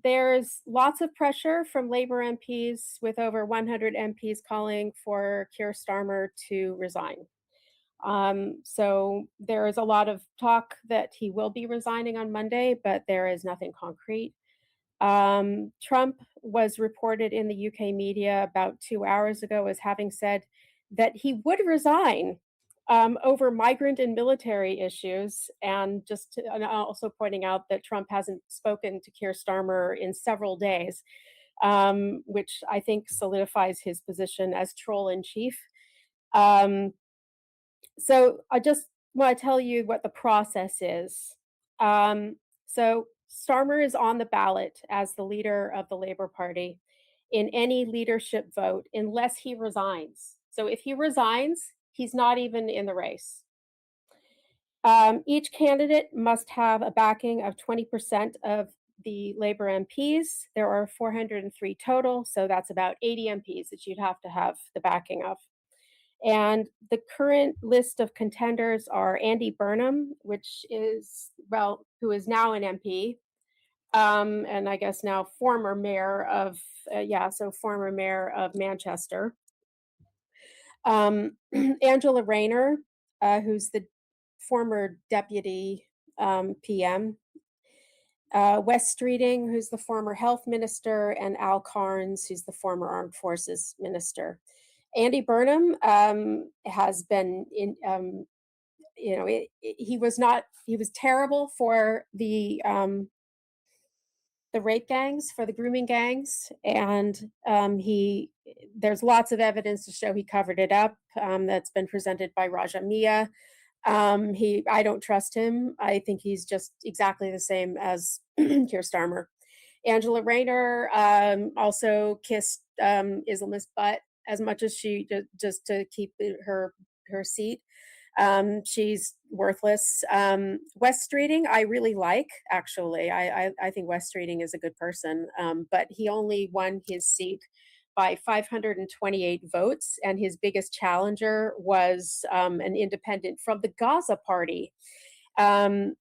there's lots of pressure from Labour MPs, with over 100 MPs calling for Keir Starmer to resign. So there is a lot of talk that he will be resigning on Monday, but there is nothing concrete. Trump was reported in the UK media about 2 hours ago as having said that he would resign over migrant and military issues, and also pointing out that Trump hasn't spoken to Keir Starmer in several days, which I think solidifies his position as troll in chief. Um, so I just want to tell you what the process is. So Starmer is on the ballot as the leader of the Labour Party in any leadership vote unless he resigns. So if he resigns, he's not even in the race. Each candidate must have a backing of 20% of the Labour MPs. There are 403 total, so that's about 80 MPs that you'd have to have the backing of. And the current list of contenders are Andy Burnham, who is now an MP, and I guess now former mayor of, former mayor of Manchester. Angela Rayner, who's the former deputy PM. Wes Streeting, who's the former health minister, and Al Carnes, who's the former armed forces minister. Andy Burnham has been in, he was terrible for the rape gangs, for the grooming gangs, and there's lots of evidence to show he covered it up. That's been presented by Raja Mia. I don't trust him. I think he's just exactly the same as Keir Starmer. Angela Rayner also kissed Islamist butt as much as she just to keep her seat. She's worthless. Wes Streeting, I really like, actually. I think Wes Streeting is a good person, but he only won his seat by 528 votes, and his biggest challenger was an independent from the Gaza Party. And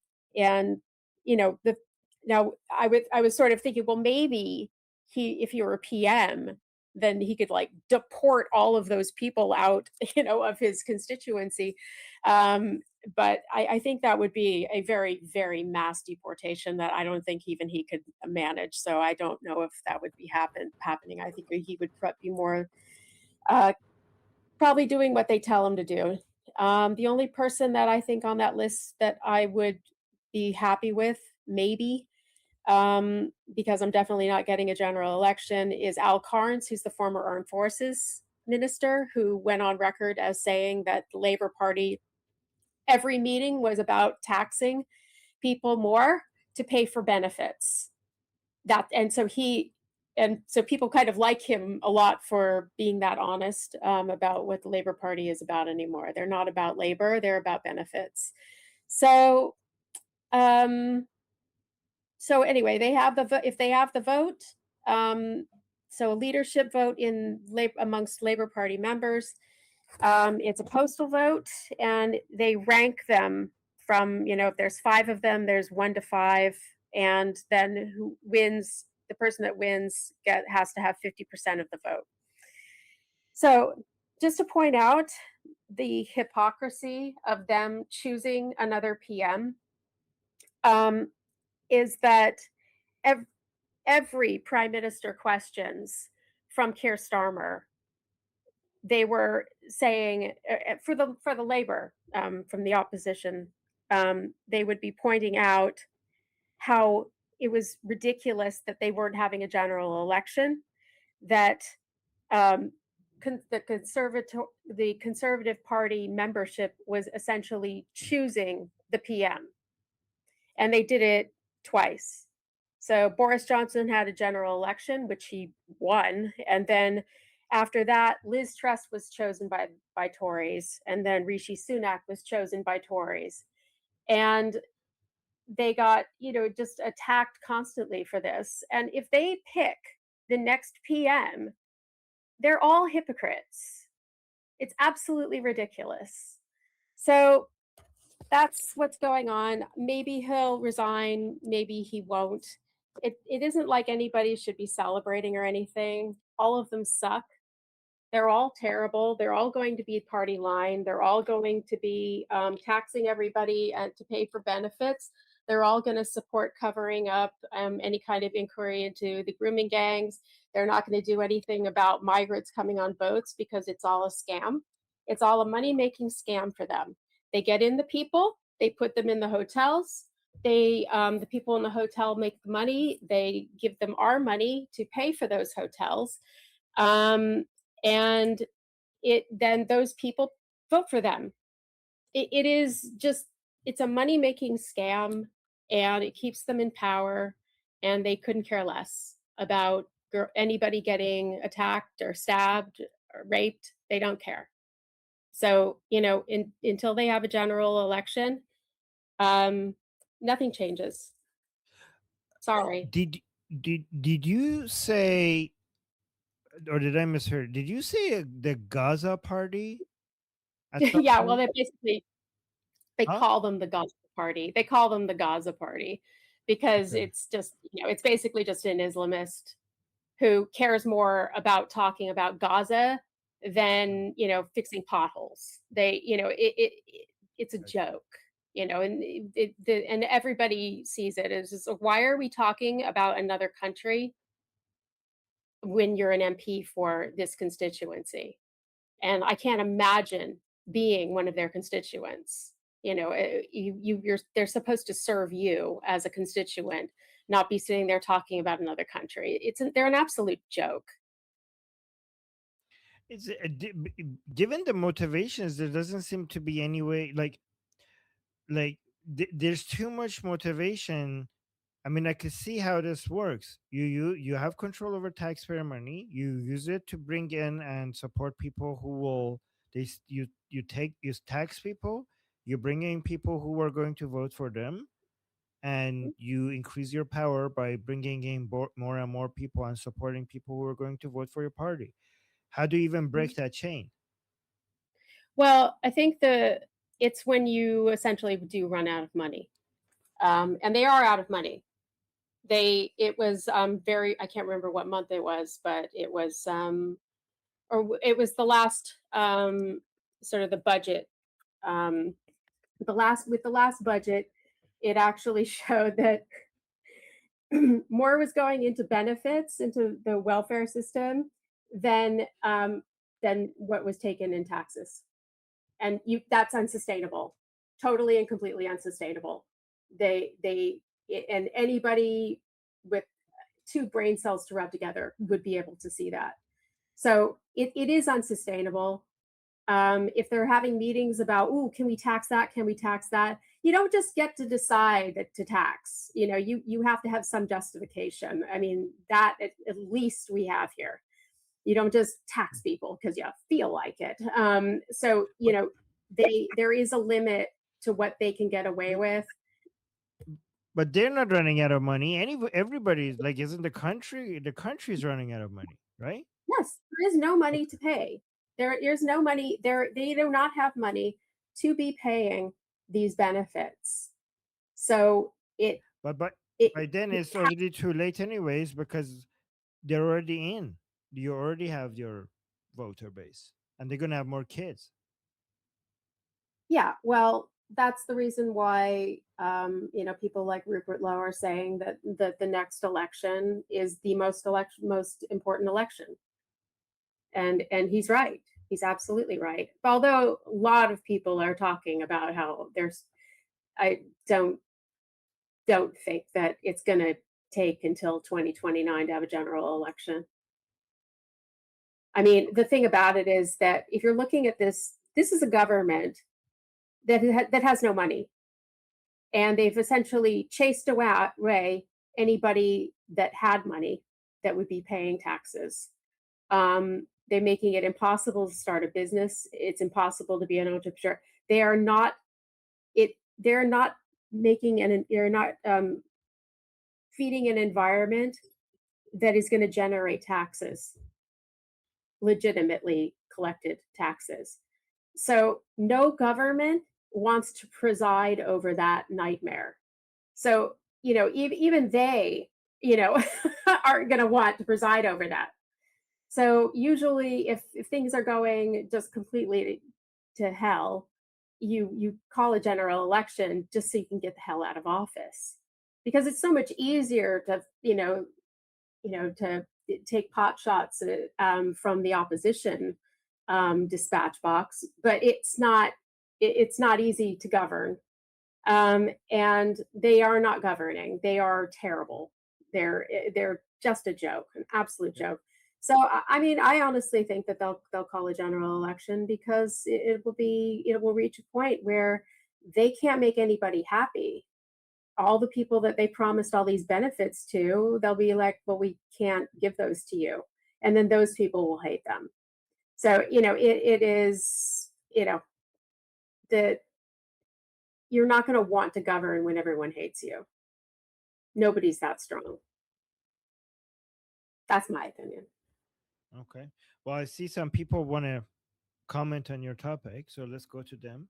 now I was sort of thinking, well, maybe if you were a PM, then he could like deport all of those people out, of his constituency. But I think that would be a very, very mass deportation that I don't think even he could manage. So I don't know if that would be happening. I think he would be more uh, probably doing what they tell him to do. The only person that I think on that list that I would be happy with, maybe, because I'm definitely not getting a general election, is Al Carnes, who's the former armed forces minister, who went on record as saying that the Labour Party, every meeting was about taxing people more to pay for benefits. And so people kind of like him a lot for being that honest about what the Labour Party is about anymore. They're not about labor; they're about benefits. So, um, so anyway, if they have the vote, um, so a leadership vote amongst Labour Party members. It's a postal vote, and they rank them from, if there's five of them, there's 1 to 5, and then the person that wins has to have 50% of the vote. So just to point out the hypocrisy of them choosing another PM, um, is that every prime minister questions from Keir Starmer, they were saying, for the Labor, from the opposition, they would be pointing out how it was ridiculous that they weren't having a general election, that um, the Conservative Party membership was essentially choosing the PM, and they did it twice. So Boris Johnson had a general election, which he won, and then after that, Liz Truss was chosen by Tories, and then Rishi Sunak was chosen by Tories, and they got just attacked constantly for this. And if they pick the next PM, they're all hypocrites. It's absolutely ridiculous. So that's what's going on. Maybe he'll resign, maybe he won't. It isn't like anybody should be celebrating or anything. All of them suck. They're all terrible. They're all going to be party line. They're all going to be taxing everybody to pay for benefits. They're all going to support covering up any kind of inquiry into the grooming gangs. They're not going to do anything about migrants coming on boats because it's all a scam. It's all a money making scam for them. They get in the people, they put them in the hotels. The people in the hotel make the money. They give them our money to pay for those hotels. Um, and it then those people vote for them. It is just it's a money making scam, and it keeps them in power, and they couldn't care less about anybody getting attacked or stabbed or raped. They don't care. So until they have a general election, um, nothing changes. Sorry. Did you say, or did I misheard? Did you say the Gaza Party at some Yeah, well, point? they Huh? call them the Gaza Party. They call them the Gaza Party because Okay. it's just, it's basically just an Islamist who cares more about talking about Gaza Okay. than, fixing potholes. It's a Gotcha. joke, and and everybody sees it as just, why are we talking about another country when you're an MP for this constituency? And I can't imagine being one of their constituents. They're supposed to serve you as a constituent, not be sitting there talking about another country. They're an absolute joke. Given the motivations, there doesn't seem to be any way. There's too much motivation. I mean, I could see how this works. You have control over taxpayer money. You use it to bring in and support people who will you tax people. You bring in people who are going to vote for them, and you increase your power by bringing in more and more people and supporting people who are going to vote for your party. How do you even break that chain? Well, I think it's when you essentially do run out of money, and they are out of money. It was very, I can't remember what month it was, but it was it was the last sort of the budget. Um, the last budget, it actually showed that more was going into benefits, into the welfare system, than what was taken in taxes. And that's unsustainable, totally and completely unsustainable. They and anybody with two brain cells to rub together would be able to see that. So it is unsustainable. If they're having meetings about, oh, can we tax that? Can we tax that? You don't just get to decide to tax. You have to have some justification. I mean, that at least we have here. You don't just tax people because you feel like it. So But there is a limit to what they can get away with. but they're not running out of money. Everybody's like, isn't the country's running out of money, right? Yes, there is no money Okay. to pay. There is no money. They do not have money to be paying these benefits. So But it by then it it's already too late anyways, because they're already in. You already have your voter base, and they're gonna have more kids. Yeah, well, that's the reason why people like Rupert Lowe are saying that the next election is the most important election. And he's right. He's absolutely right. Although a lot of people are talking about how I don't think that it's going to take until 2029 to have a general election. I mean, the thing about it is that if you're looking at this is a government that has no money, and they've essentially chased away anybody that had money that would be paying taxes. They're making it impossible to start a business. It's impossible to be an entrepreneur. They are not it. They're not making an. They're not feeding an environment that is going to generate taxes, legitimately collected taxes. So no government wants to preside over that nightmare. So even they you know, aren't going to want to preside over that. So usually, if things are going just completely to hell, you call a general election just so you can get the hell out of office, because it's so much easier to to take pot shots from the opposition dispatch box, but it's not easy to govern, and they are not governing. They are terrible. They're just a joke, an absolute joke. So I mean, I honestly think that they'll call a general election because it will reach a point where they can't make anybody happy. All the people that they promised all these benefits to, they'll be like, well, we can't give those to you, and then those people will hate them. So it is that you're not going to want to govern when everyone hates you. Nobody's that strong. That's my opinion. Okay. Well, I see some people want to comment on your topic, so let's go to them,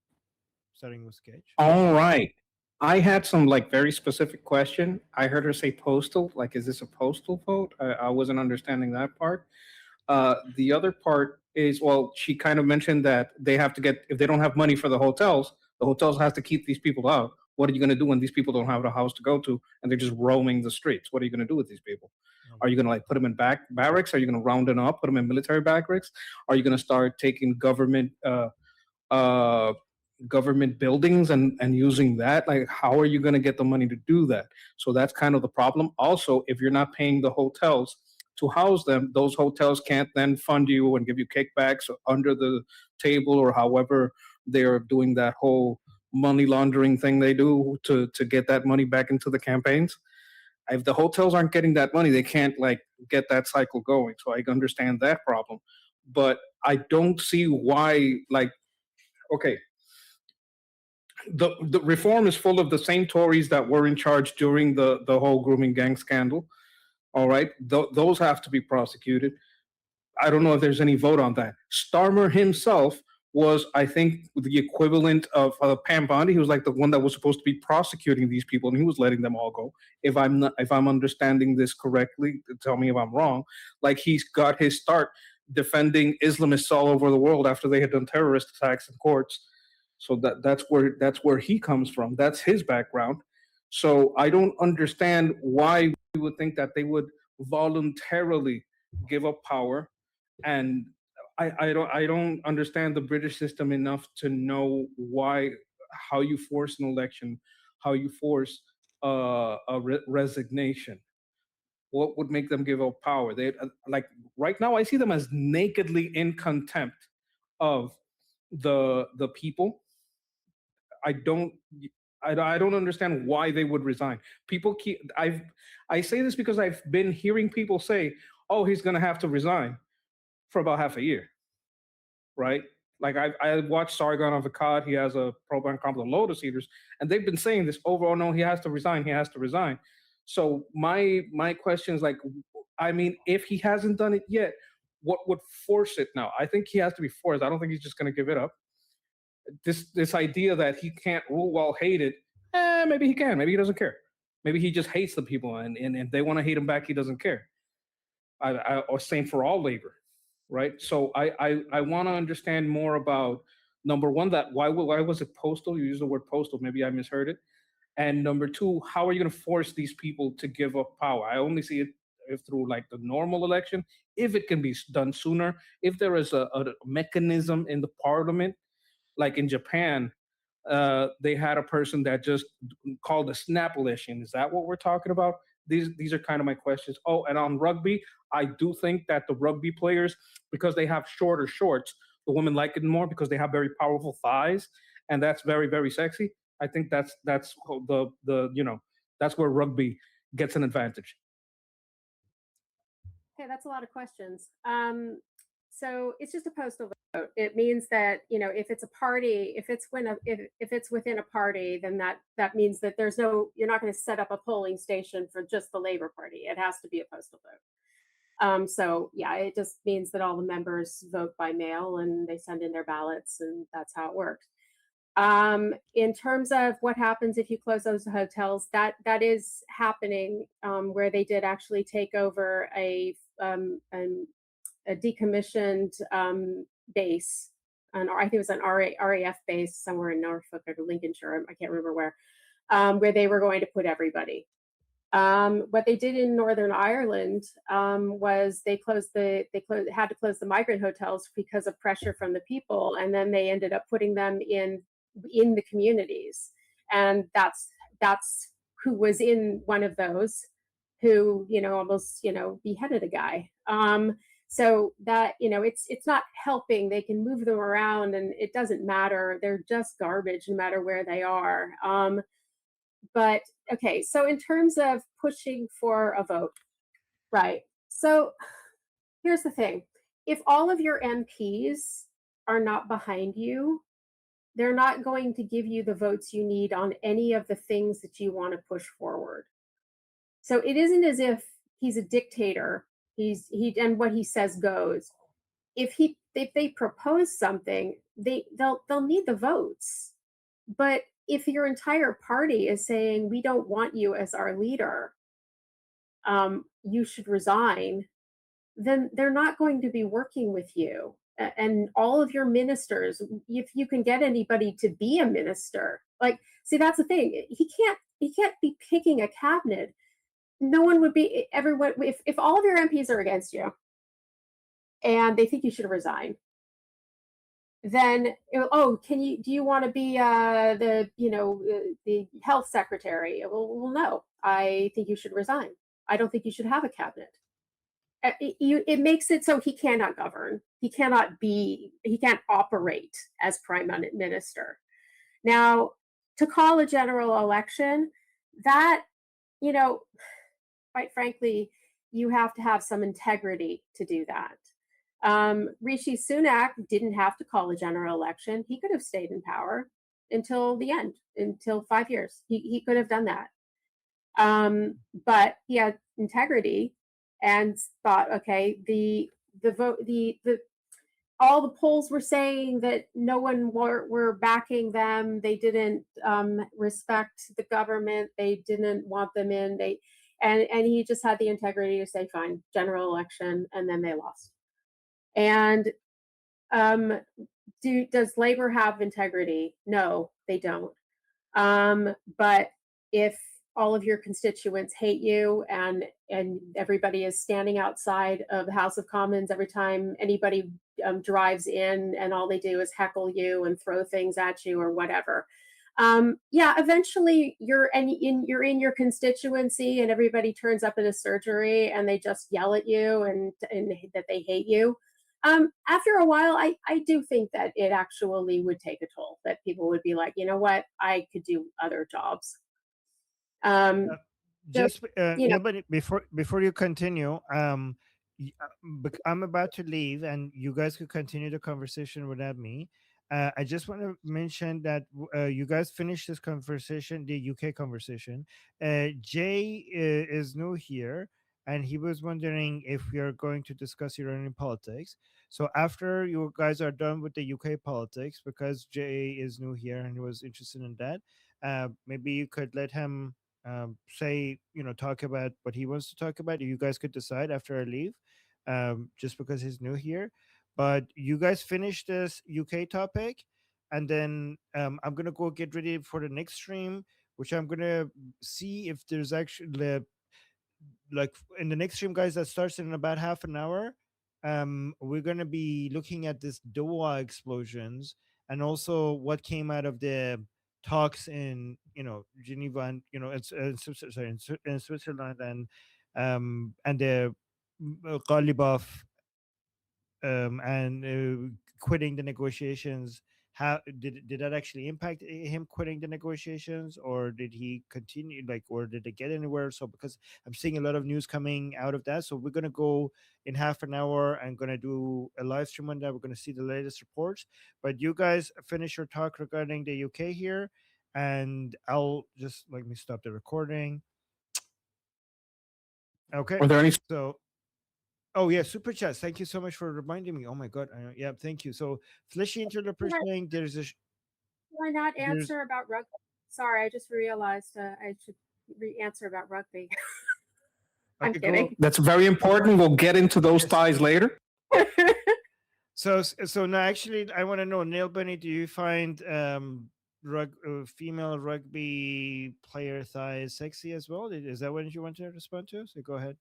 starting with Sketch. All right. I had some like very specific question. I heard her say postal. Like, is this a postal vote? I wasn't understanding that part. The other part is, well, she kind of mentioned that they have to get, if they don't have money for the hotels has to keep these people out. What are you going to do when these people don't have a house to go to and they're just roaming the streets? What are you going to do with these people? Are you going to like put them in barracks? Are you going to round them up, put them in military barracks? Are you going to start taking uh, government buildings and using that? Like, how are you going to get the money to do that? So that's kind of the problem. Also, if you're not paying the hotels to house them, those hotels can't then fund you and give you kickbacks under the table, or however they're doing that whole money laundering thing they do to get that money back into the campaigns. If the hotels aren't getting that money, they can't like get that cycle going. So I understand that problem, but I don't see why, like, okay, the reform is full of the same Tories that were in charge during the whole grooming gang scandal. All right, those have to be prosecuted. I don't know if there's any vote on that. Starmer himself was, I think, the equivalent of Pam Bondi. He was like the one that was supposed to be prosecuting these people, and he was letting them all go. If I'm understanding this correctly, tell me if I'm wrong. Like, he's got his start defending Islamists all over the world after they had done terrorist attacks in courts. So that's where he comes from. That's his background. So I don't understand why we would think that they would voluntarily give up power. And I don't understand the British system enough to know why, how you force an election, how you force resignation. What would make them give up power? They like, right now I see them as nakedly in contempt of the people. I don't I don't understand why they would resign. People keep I say this because I've been hearing people say, "Oh, he's going to have to resign," for about half a year, right? Like, I watched Sargon of Akkad. He has a program called the Lotus Eaters, and they've been saying this over. Oh no, he has to resign. He has to resign. So my question is like, I mean, if he hasn't done it yet, what would force it now? I think he has to be forced. I don't think he's just going to give it up. This idea that he can't rule while hated, maybe he can. Maybe he doesn't care. Maybe he just hates the people, and if they want to hate him back, he doesn't care. Or same for all labor, right? So I want to understand more about, number one, that why was it postal? You use the word postal. Maybe I misheard it. And number two, how are you going to force these people to give up power? I only see it if through like the normal election, if it can be done sooner, if there is a mechanism in the parliament, like in Japan, they had a person that just called a snap election. Is that what we're talking about? These are kind of my questions. Oh, and on rugby, I do think that the rugby players, because they have shorter shorts, the women like it more because they have very powerful thighs, and that's very, very sexy. I think that's that's where rugby gets an advantage. Okay, that's a lot of questions. So it's just a postal vote. It means that if it's a party, if it's within a party, then that means that you're not going to set up a polling station for just the Labor Party. It has to be a postal vote. So yeah, it just means that all the members vote by mail and they send in their ballots, and that's how it works. In terms of what happens if you close those hotels, that is happening, where they did actually take over a decommissioned base, I think it was an RAF base somewhere in Norfolk or Lincolnshire, I can't remember where they were going to put everybody. What they did in Northern Ireland was they had to close the migrant hotels because of pressure from the people, and then they ended up putting them in the communities, and that's who was in one of those, who almost beheaded a guy. So that it's not helping. They can move them around, and it doesn't matter. They're just garbage, no matter where they are. But okay, so in terms of pushing for a vote, right? So here's the thing: if all of your MPs are not behind you, they're not going to give you the votes you need on any of the things that you want to push forward. So it isn't as if he's a dictator. And what he says goes. If they propose something, they'll need the votes. But if your entire party is saying we don't want you as our leader, you should resign, then they're not going to be working with you. And all of your ministers, if you can get anybody to be a minister, like, see, that's the thing. He can't be picking a cabinet. No one would be everyone. If all of your MPs are against you and they think you should resign, then do you want to be the health secretary? Well, no, I think you should resign. I don't think you should have a cabinet. It makes it so he cannot govern. He can't operate as prime minister. Now, to call a general election, that, quite frankly, you have to have some integrity to do that. Rishi Sunak didn't have to call a general election. He could have stayed in power until the end, until 5 years. He could have done that. But he had integrity and thought, okay, the vote, all the polls were saying that no one were backing them. They didn't respect the government. They didn't want them in. And he just had the integrity to say, fine, general election, and then they lost. And does labor have integrity? No, they don't. But if all of your constituents hate you, and everybody is standing outside of the House of Commons every time anybody drives in, and all they do is heckle you and throw things at you or whatever, eventually you're in your constituency, and everybody turns up at a surgery and they just yell at you and that they hate you. After a while, I do think that it actually would take a toll, that people would be like, you know what, I could do other jobs. Just you know, but before you continue, I'm about to leave, and you guys could continue the conversation without me. I just want to mention that you guys finished this conversation, the UK conversation. Jay is new here, and he was wondering if we are going to discuss Iranian politics. So after you guys are done with the UK politics, because Jay is new here and he was interested in that, maybe you could let him say, talk about what he wants to talk about. You guys could decide after I leave, just because he's new here. But you guys finish this UK topic, and then I'm gonna go get ready for the next stream, which I'm gonna see if there's actually, like, in the next stream, guys, that starts in about half an hour. We're gonna be looking at this Doha explosions, and also what came out of the talks in Geneva, and in Switzerland, and the Ghalibaf, and quitting the negotiations. How did that actually impact him quitting the negotiations, or did he continue, like, or did it get anywhere? So, because I'm seeing a lot of news coming out of that, so we're gonna go in half an hour and gonna do a live stream on that. We're gonna see the latest reports. But you guys finish your talk regarding the UK here, and I'll just, let me stop the recording. Okay. Were there any So, oh yeah, super chats. Thank you so much for reminding me. Oh my god. Yeah, thank you. So, fleshy interloper saying there's a Why not There's answer about rugby? Sorry, I just realized I should answer about rugby. I'm okay, go. kidding. That's very important. We'll get into those ties later. So now, actually, I want to know, Neil Bunny, do you find female rugby player thighs sexy as well? Is that what you want to respond to? So go ahead.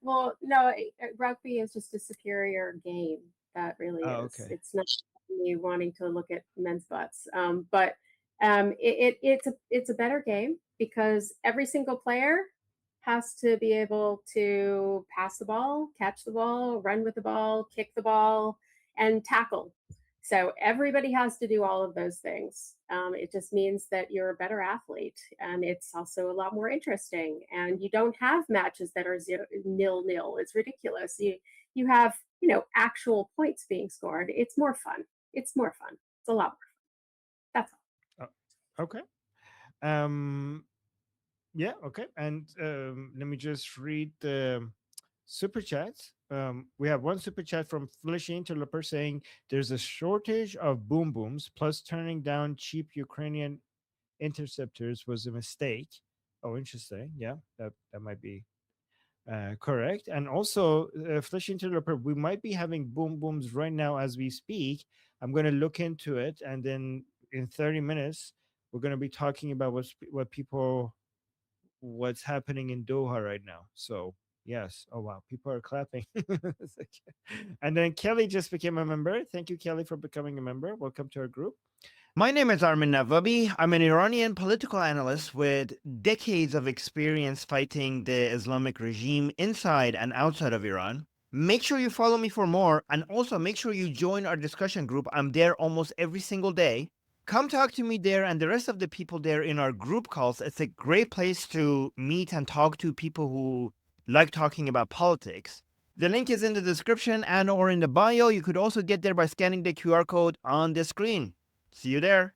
Well, no, rugby is just a superior game. That really Oh, is. okay. It's not me wanting to look at men's butts, but it's a better game because every single player has to be able to pass the ball, catch the ball, run with the ball, kick the ball, and tackle. So everybody has to do all of those things. It just means that you're a better athlete, and it's also a lot more interesting. And you don't have matches that are 0-0. It's ridiculous. You have actual points being scored. It's more fun. It's more fun. It's a lot more fun. That's all. Okay. Yeah. Okay. And let me just read the super chats. We have one super chat from Felicia Interloper saying there's a shortage of boom booms, plus turning down cheap Ukrainian interceptors was a mistake. Oh, interesting. Yeah, that might be correct. And also, Flesh Interloper, we might be having boom booms right now as we speak. I'm going to look into it, and then in 30 minutes, we're going to be talking about what's happening in Doha right now. So yes. Oh wow, people are clapping. And then Kelly just became a member. Thank you, Kelly, for becoming a member. Welcome to our group. My name is Armin Navabi. I'm an Iranian political analyst with decades of experience fighting the Islamic regime inside and outside of Iran. Make sure you follow me for more, and also make sure you join our discussion group. I'm there almost every single day. Come talk to me there and the rest of the people there in our group calls. It's a great place to meet and talk to people who like talking about politics. The link is in the description and or in the bio. You could also get there by scanning the QR code on the screen. See you there.